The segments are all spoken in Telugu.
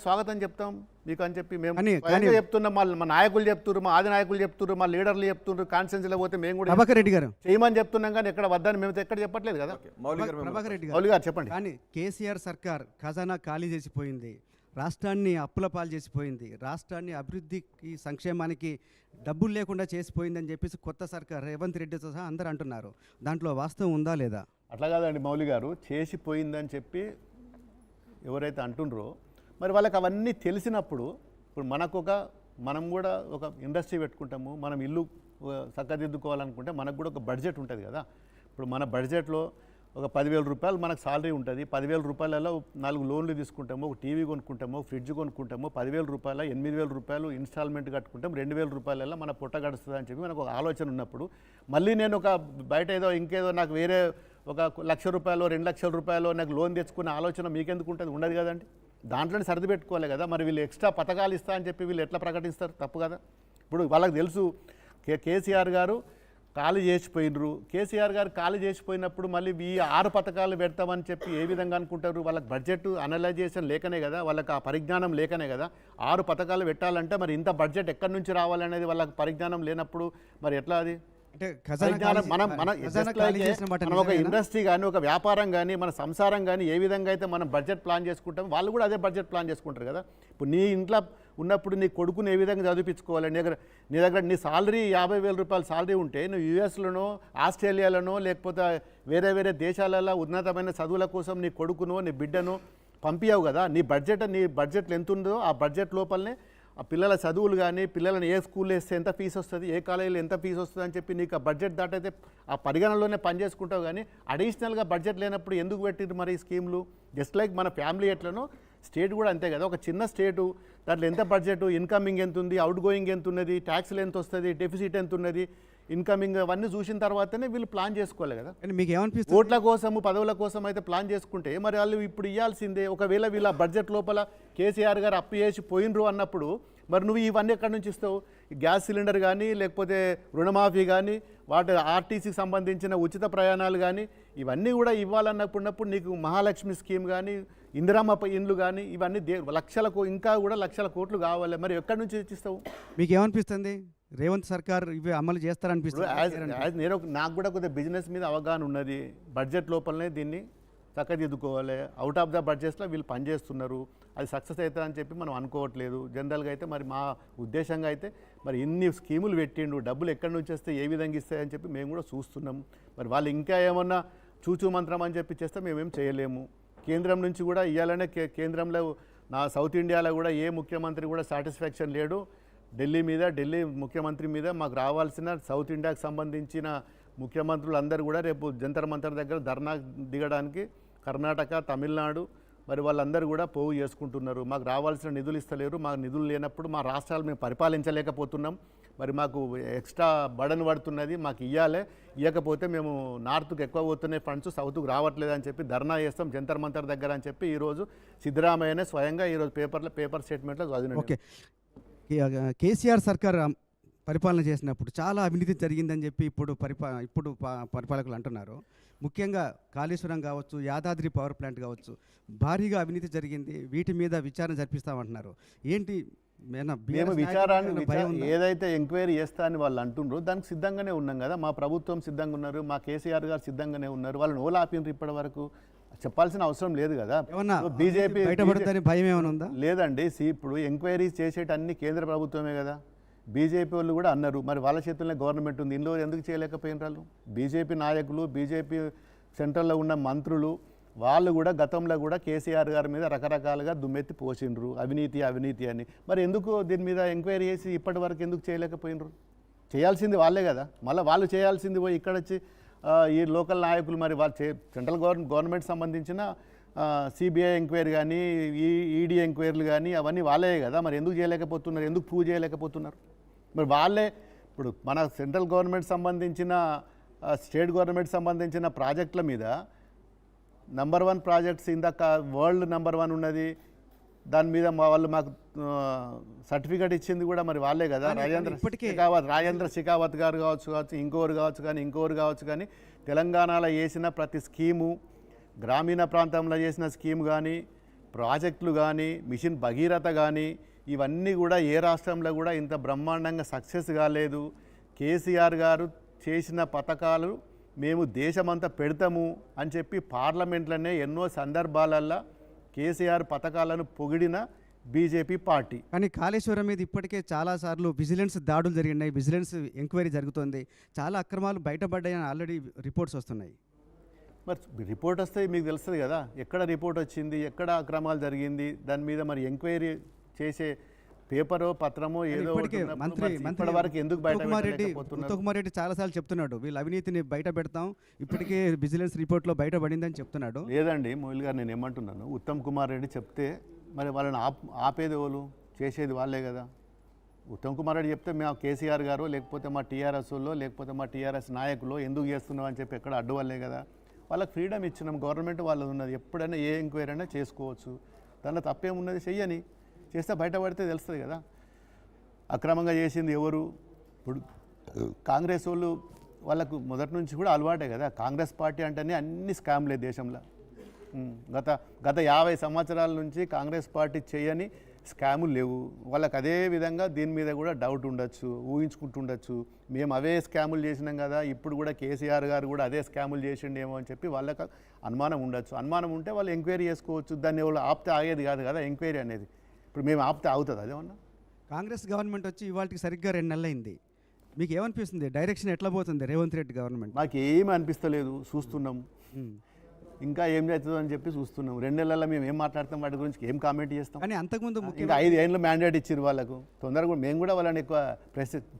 స్వాగతం చెప్తాం మీకు అని చెప్పి మేము స్వయంగా చెప్తున్నాం. మా నాయకులు చెప్తున్నారు, మా ఆది నాయకులు చెప్తున్నారు, మా లీడర్లు చెప్తున్నారు. కాన్స్టిట్యూన్సీలో పోతే మేము కూడా ప్రభాకర్ రెడ్డి గారు చేయమని చెప్తున్నాం, కానీ ఎక్కడ వద్దని మేము ఎక్కడ చెప్పట్లేదు కదా. ప్రభాకర్ రెడ్డి మౌలి గారు చెప్పండి. కానీ కేసీఆర్ సర్కార్ ఖజానా ఖాళీ చేసిపోయింది, రాష్ట్రాన్ని అప్పుల పాలు చేసిపోయింది, రాష్ట్రాన్ని అభివృద్ధికి సంక్షేమానికి డబ్బులు లేకుండా చేసిపోయిందని చెప్పేసి కొత్త సర్కార్ రేవంత్ రెడ్డితో సహా అందరూ అంటున్నారు. దాంట్లో వాస్తవం ఉందా లేదా? అట్లా కాదండి మౌలి గారు, చేసిపోయిందని చెప్పి ఎవరైతే అంటుండ్రో మరి వాళ్ళకి అవన్నీ తెలిసినప్పుడు ఇప్పుడు మనం కూడా ఒక ఇండస్ట్రీ పెట్టుకుంటాము, మనం ఇల్లు చక్కదిద్దుకోవాలనుకుంటే మనకు కూడా ఒక బడ్జెట్ ఉంటుంది కదా. ఇప్పుడు మన బడ్జెట్లో ఒక 10,000 రూపాయలు మనకు సాలరీ ఉంటుంది. 10,000 రూపాయలలో 4 లోన్లు తీసుకుంటాము, ఒక టీవీ కొనుక్కుంటాము, ఫ్రిడ్జ్ కొనుక్కుంటాము. 10,000 రూపాయల 8,000 రూపాయలు ఇన్స్టాల్మెంట్ కట్టుకుంటాం, 2,000 రూపాయలలో మన పొట్ట గడుస్తుంది అని చెప్పి మనకు ఒక ఆలోచన ఉన్నప్పుడు మళ్ళీ నేను ఒక బయట ఇంకేదో నాకు వేరే ఒక 1,00,000 రూపాయలు 2,00,000 రూపాయలు నాకు లోన్ తెచ్చుకునే ఆలోచన మీకెందుకు ఉంటుంది? ఉండదు కదండి. దాంట్లోనే సర్ది పెట్టుకోవాలి కదా. మరి వీళ్ళు ఎక్స్ట్రా పథకాలు ఇస్తా అని చెప్పి వీళ్ళు ఎట్లా ప్రకటిస్తారు? తప్పు కదా. ఇప్పుడు వాళ్ళకి తెలుసు కేసీఆర్ గారు ఖాళీ చేసిపోయినరు. కేసీఆర్ గారు ఖాళీ చేసిపోయినప్పుడు మళ్ళీ ఈ 6 పథకాలు పెడతామని చెప్పి ఏ విధంగా అనుకుంటారు? వాళ్ళకి బడ్జెట్ అనలైజేషన్ లేకనే కదా, వాళ్ళకి ఆ పరిజ్ఞానం లేకనే కదా. 6 పథకాలు పెట్టాలంటే మరి ఇంత బడ్జెట్ ఎక్కడి నుంచి రావాలనేది వాళ్ళకి పరిజ్ఞానం లేనప్పుడు మరి ఎట్లా అది? మనం ఒక ఇండస్ట్రీ కానీ ఒక వ్యాపారం కానీ మన సంసారం కానీ ఏ విధంగా అయితే మనం బడ్జెట్ ప్లాన్ చేసుకుంటాం, వాళ్ళు కూడా అదే బడ్జెట్ ప్లాన్ చేసుకుంటారు కదా. ఇప్పుడు నీ ఇంట్లో ఉన్నప్పుడు నీ కొడుకుని ఏ విధంగా చదివించుకోవాలి? నీ దగ్గర నీ సాలరీ 50,000 రూపాయల సాలరీ ఉంటే నువ్వు యూఎస్లోనో ఆస్ట్రేలియాలోనో లేకపోతే వేరే వేరే దేశాలలో ఉన్నతమైన చదువుల కోసం నీ కొడుకునో నీ బిడ్డనో పంపించావు కదా. నీ బడ్జెట్లో ఎంత ఉందో ఆ బడ్జెట్ లోపలనే ఆ పిల్లల చదువులు కానీ పిల్లలను ఏ స్కూల్లో వేస్తే ఎంత ఫీజు వస్తుంది, ఏ కాలేజీలో ఎంత ఫీజు వస్తుంది అని చెప్పి నీకు ఆ బడ్జెట్ దాటైతే ఆ పరిగణనలోనే పనిచేసుకుంటావు. కానీ అడిషనల్గా బడ్జెట్ లేనప్పుడు ఎందుకు పెట్టిరు మరి ఈ స్కీమ్లు? జస్ట్ లైక్ మన ఫ్యామిలీ ఎట్లనో స్టేట్ కూడా అంతే కదా. ఒక చిన్న స్టేటు దాంట్లో ఎంత బడ్జెట్, ఇన్కమింగ్ ఎంత ఉంది, అవుట్ గోయింగ్ ఎంత ఉన్నది, ట్యాక్స్లు ఎంత వస్తుంది, డెఫిసిట్ ఎంత ఉన్నది, ఇన్కమింగ్ అవన్నీ చూసిన తర్వాతనే వీళ్ళు ప్లాన్ చేసుకోవాలి కదా. మీకు ఏమనిపిస్తుంది? ఓట్ల కోసము పదవుల కోసం అయితే ప్లాన్ చేసుకుంటే మరి వాళ్ళు ఇప్పుడు ఇవ్వాల్సిందే. ఒకవేళ వీళ్ళ బడ్జెట్ లోపల కేసీఆర్ గారు అప్పు చేసి పోయినరు అన్నప్పుడు మరి నువ్వు ఇవన్నీ ఎక్కడి నుంచి ఇస్తావు? గ్యాస్ సిలిండర్ కానీ లేకపోతే రుణమాఫీ కానీ వాటి ఆర్టీసీకి సంబంధించిన ఉచిత ప్రయాణాలు కానీ ఇవన్నీ కూడా ఇవ్వాలన్నప్పుడు నీకు మహాలక్ష్మి స్కీమ్ కానీ ఇందిరమ్మ ఇండ్లు కానీ ఇవన్నీ ఇంకా కూడా లక్షల కోట్లు కావాలి. మరి ఎక్కడి నుంచి ఇచ్చిస్తావు? మీకు ఏమనిపిస్తుంది? రేవంత్ సర్కార్ ఇవి అమలు చేస్తారనిపిస్తుంది? నాకు కూడా కొద్దిగా బిజినెస్ మీద అవగాహన ఉన్నది. బడ్జెట్ లోపలనే దీన్ని చక్కదిద్దుకోవాలి. అవుట్ ఆఫ్ ద బడ్జెట్లో వీళ్ళు పనిచేస్తున్నారు, అది సక్సెస్ అవుతుందని చెప్పి మనం అనుకోవట్లేదు. జనరల్గా అయితే మరి మా ఉద్దేశంగా అయితే మరి ఇన్ని స్కీములు పెట్టిండు, డబ్బులు ఎక్కడి నుంచి వస్తే ఏ విధంగా ఇస్తాయని చెప్పి మేము కూడా చూస్తున్నాం. మరి వాళ్ళు ఇంకా ఏమన్నా చూచూ మంత్రం అని చెప్పి చేస్తే మేమేం చేయలేము. కేంద్రం నుంచి కూడా ఇవ్వాలనే కేంద్రంలో సౌత్ ఇండియాలో కూడా ఏ ముఖ్యమంత్రి కూడా సాటిస్ఫాక్షన్ లేడు ఢిల్లీ ముఖ్యమంత్రి మీద. మాకు రావాల్సిన సౌత్ ఇండియాకు సంబంధించిన ముఖ్యమంత్రులు అందరూ కూడా రేపు జంతర్ మంతర్ దగ్గర ధర్నా దిగడానికి కర్ణాటక, తమిళనాడు మరి వాళ్ళందరూ కూడా పోగు చేసుకుంటున్నారు. మాకు రావాల్సిన నిధులు ఇస్తలేరు. మాకు నిధులు లేనప్పుడు మా రాష్ట్రాలు మేము పరిపాలించలేకపోతున్నాం. మరి మాకు ఎక్స్ట్రా బర్డన్ పడుతున్నది, మాకు ఇవ్వకపోతే మేము నార్త్కు ఎక్కువ పోతున్నాయి ఫండ్స్, సౌత్కు రావట్లేదు అని చెప్పి ధర్నా చేస్తాం జంతర్ మంతర్ దగ్గర అని చెప్పి ఈరోజు సిద్ధరామయ్యనే స్వయంగా ఈరోజు పేపర్ స్టేట్మెంట్లో చదివినాం. ఓకే, కేసీఆర్ సర్కార్ పరిపాలన చేసినప్పుడు చాలా అవినీతి జరిగిందని చెప్పి ఇప్పుడు పరిపాలకులు అంటున్నారు. ముఖ్యంగా కాళేశ్వరం కావచ్చు, యాదాద్రి పవర్ ప్లాంట్ కావచ్చు, భారీగా అవినీతి జరిగింది. వీటి మీద విచారణ జరిపిస్తామంటున్నారు. ఏంటి మేము విచారాన్ని ఏదైతే ఎంక్వైరీ చేస్తా అని వాళ్ళు అంటున్నారు దానికి సిద్ధంగానే ఉన్నాం కదా. మా ప్రభుత్వం సిద్ధంగా ఉన్నారు, మా కేసీఆర్ గారు సిద్ధంగానే ఉన్నారు. వాళ్ళని ఓలా ఆపినారు ఇప్పటి వరకు చెప్పాల్సిన అవసరం లేదు కదా. బీజేపీ భయం ఏమైనా ఉందా? లేదండి. ఇప్పుడు ఎంక్వైరీస్ చేసేటన్ని కేంద్ర ప్రభుత్వమే కదా. బీజేపీ వాళ్ళు కూడా అన్నారు, మరి వాళ్ళ చేతుల్లోనే గవర్నమెంట్ ఉంది, ఇందులో ఎందుకు చేయలేకపోయిన వాళ్ళు? బీజేపీ నాయకులు, బీజేపీ సెంట్రల్లో ఉన్న మంత్రులు వాళ్ళు కూడా గతంలో కూడా కేసీఆర్ గారి మీద రకరకాలుగా దుమ్మెత్తి పోసిండ్రు, అవినీతి అని. మరి ఎందుకు దీని మీద ఎంక్వైరీ చేసి ఇప్పటి వరకు ఎందుకు చేయలేకపోయినరు? చేయాల్సింది వాళ్ళే కదా. మళ్ళీ వాళ్ళు చేయాల్సింది పోయి ఇక్కడ వచ్చి ఈ లోకల్ నాయకులు మరి వాళ్ళు సెంట్రల్ గవర్నమెంట్ సంబంధించిన సిబిఐ ఎంక్వైరీ కానీ ఈడీ ఎంక్వైరీలు కానీ అవన్నీ వాళ్ళే కదా. మరి ఎందుకు చేయలేకపోతున్నారు? ఎందుకు ప్రూవ్ చేయలేకపోతున్నారు? మరి వాళ్ళే ఇప్పుడు మన సెంట్రల్ గవర్నమెంట్ సంబంధించిన స్టేట్ గవర్నమెంట్ సంబంధించిన ప్రాజెక్టుల మీద నంబర్ 1 ప్రాజెక్ట్స్ ఇందాక వరల్డ్ నంబర్ 1 ఉన్నది, దాని మీద వాళ్ళు మాకు సర్టిఫికేట్ ఇచ్చింది కూడా మరి వాళ్ళే కదా. రాజేంద్ర షెకావత్ గారు కావచ్చు ఇంకోరు కావచ్చు కానీ తెలంగాణలో వేసిన ప్రతి స్కీము, గ్రామీణ ప్రాంతంలో చేసిన స్కీమ్ కానీ ప్రాజెక్టులు కానీ మిషన్ భగీరథ కానీ ఇవన్నీ కూడా ఏ రాష్ట్రంలో కూడా ఇంత బ్రహ్మాండంగా సక్సెస్ కాలేదు. కేసీఆర్ గారు చేసిన పథకాలు మేము దేశమంతా పెడతాము అని చెప్పి పార్లమెంట్లోనే ఎన్నో సందర్భాలల్లో కేసీఆర్ పథకాలను పొగిడిన బీజేపీ పార్టీ. కానీ కాళేశ్వరం మీద ఇప్పటికే చాలాసార్లు విజిలెన్స్ దాడులు జరిగినాయి, విజిలెన్స్ ఎంక్వైరీ జరుగుతుంది, చాలా అక్రమాలు బయటపడ్డాయని ఆల్రెడీ రిపోర్ట్స్ వస్తున్నాయి. మరి రిపోర్ట్ వస్తే మీకు తెలుస్తుంది కదా, ఎక్కడ రిపోర్ట్ వచ్చింది, ఎక్కడ అక్రమాలు జరిగింది, దాని మీద మరి ఎంక్వైరీ చేసే పేపరో పత్రమో ఏదో ఇప్పటికే మంత్రి ఇప్పటి వరకు ఎందుకు బయట ఉత్తమ్ కుమార్ రెడ్డి చాలాసార్లు చెప్తున్నాడు వీళ్ళు అవినీతిని బయట పెడతాం, ఇప్పటికే విజిలెన్స్ రిపోర్ట్లో బయటపడిందని చెప్తున్నాడు. లేదండి మోయిల్ గారు, నేను ఏమంటున్నాను, ఉత్తమ్ కుమార్ రెడ్డి చెప్తే మరి వాళ్ళని ఆపేది వాళ్ళు, చేసేది వాళ్ళే కదా. ఉత్తమ్ కుమార్ రెడ్డి చెప్తే మేము కేసీఆర్ గారు లేకపోతే మా టీఆర్ఎస్లో లేకపోతే మా టీఆర్ఎస్ నాయకులు ఎందుకు చేస్తున్నాం అని చెప్పి ఎక్కడ అడ్డు వాళ్ళే కదా. వాళ్ళకి ఫ్రీడమ్ ఇచ్చినాం, గవర్నమెంట్ వాళ్ళది ఉన్నది, ఎప్పుడైనా ఏ ఎంక్వైరీ అయినా చేసుకోవచ్చు, దాంట్లో తప్పేమున్నది, చెయ్యని. చేస్తే బయటపడితే తెలుస్తుంది కదా అక్రమంగా చేసింది ఎవరు. ఇప్పుడు కాంగ్రెస్ వాళ్ళు వాళ్ళకు మొదటి నుంచి కూడా అలవాటే కదా, కాంగ్రెస్ పార్టీ అంటేనే అన్ని స్కామ్లే దేశంలో. గత 50 సంవత్సరాల నుంచి కాంగ్రెస్ పార్టీ చేయని స్కాములు లేవు. వాళ్ళకి అదే విధంగా దీని మీద కూడా డౌట్ ఉండొచ్చు, ఊహించుకుంటుండొచ్చు, మేము అవే స్కాములు చేసినాం కదా, ఇప్పుడు కూడా కేసీఆర్ గారు కూడా అదే స్కాములు చేసిండేమో అని చెప్పి వాళ్ళకి అనుమానం ఉండొచ్చు. అనుమానం ఉంటే వాళ్ళు ఎంక్వైరీ చేసుకోవచ్చు, దాన్ని వాళ్ళు ఆపితే ఆగేది కాదు కదా ఎంక్వైరీ అనేది. ఇప్పుడు మేము ఆపితే అవుతుంది అదేమన్నా. కాంగ్రెస్ గవర్నమెంట్ వచ్చి ఇవాళకి సరిగ్గా 2 నెలలు అయింది, మీకు ఏమనిపిస్తుంది, డైరెక్షన్ ఎట్లా పోతుంది రేవంత్ రెడ్డి గవర్నమెంట్? మాకు ఏమీ అనిపిస్తలేదు, చూస్తున్నాం ఇంకా ఏం చేస్తుందో అని చెప్పి చూస్తున్నాం. 2 నెలల్లో మేము ఏం మాట్లాడతాం, వాటి గురించి ఏం కామెంట్ చేస్తాం. కానీ అంతకుముందు ఇంకా 5 ఏళ్ళు మ్యాండేట్ ఇచ్చారు వాళ్ళకు, తొందరగా మేము కూడా వాళ్ళని ఎక్కువ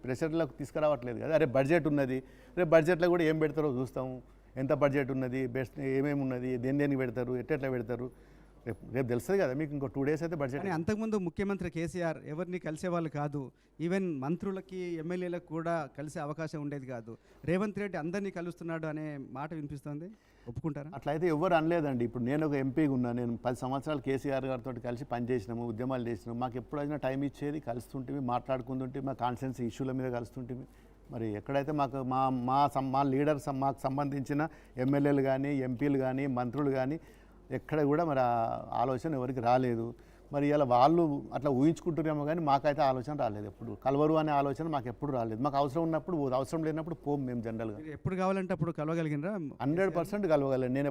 ప్రెషర్లకు తీసుకురావట్లేదు కదా. రేపు బడ్జెట్ ఉన్నది, రేపు బడ్జెట్లో కూడా ఏం పెడతారో చూస్తాము, ఎంత బడ్జెట్ ఉన్నది, బెస్ట్ ఏమేమి ఉన్నది, దేనికి పెడతారు, ఎట్లా పెడతారు, రేపు తెలుస్తుంది కదా మీకు. ఇంకో 2 డేస్ అయితే బడ్జెట్. కానీ అంతకుముందు ముఖ్యమంత్రి కేసీఆర్ ఎవరిని కలిసేవాళ్ళు కాదు, ఈవెన్ మంత్రులకి ఎమ్మెల్యేలకు కూడా కలిసే అవకాశం ఉండేది కాదు. రేవంత్ రెడ్డి అందరినీ కలుస్తున్నాడు అనే మాట వినిపిస్తుంది, ఒప్పుకుంటారా? అట్లయితే ఎవరు అనలేదండి. ఇప్పుడు నేను ఒక ఎంపీగా ఉన్నా, నేను 10 సంవత్సరాలు కేసీఆర్ గారితో కలిసి పనిచేసినాము, ఉద్యమాలు చేసినాము. మాకు ఎప్పుడైనా టైం ఇచ్చేది, కలుస్తుంటే మాట్లాడుకుంటుంటే, మా కాన్స్టిట్యున్సీ ఇష్యూల మీద కలుస్తుంటే. మరి ఎక్కడైతే మాకు మా లీడర్ మాకు సంబంధించిన ఎమ్మెల్యేలు కానీ ఎంపీలు కానీ మంత్రులు కానీ ఎక్కడ కూడా మరి ఆలోచన ఎవరికి రాలేదు. మరి ఇలా వాళ్ళు అట్లా ఊహించుకుంటున్నామో కానీ మాకైతే ఆలోచన రాలేదు. ఎప్పుడు కలవరు అనే ఆలోచన మాకు ఎప్పుడు రాలేదు. మాకు అవసరం ఉన్నప్పుడు, అవసరం లేనప్పుడు పోం మేము జనరల్గా. ఎప్పుడు కావాలంటే అప్పుడు కలవగలిగినరా? 100% కలవగలను. నేను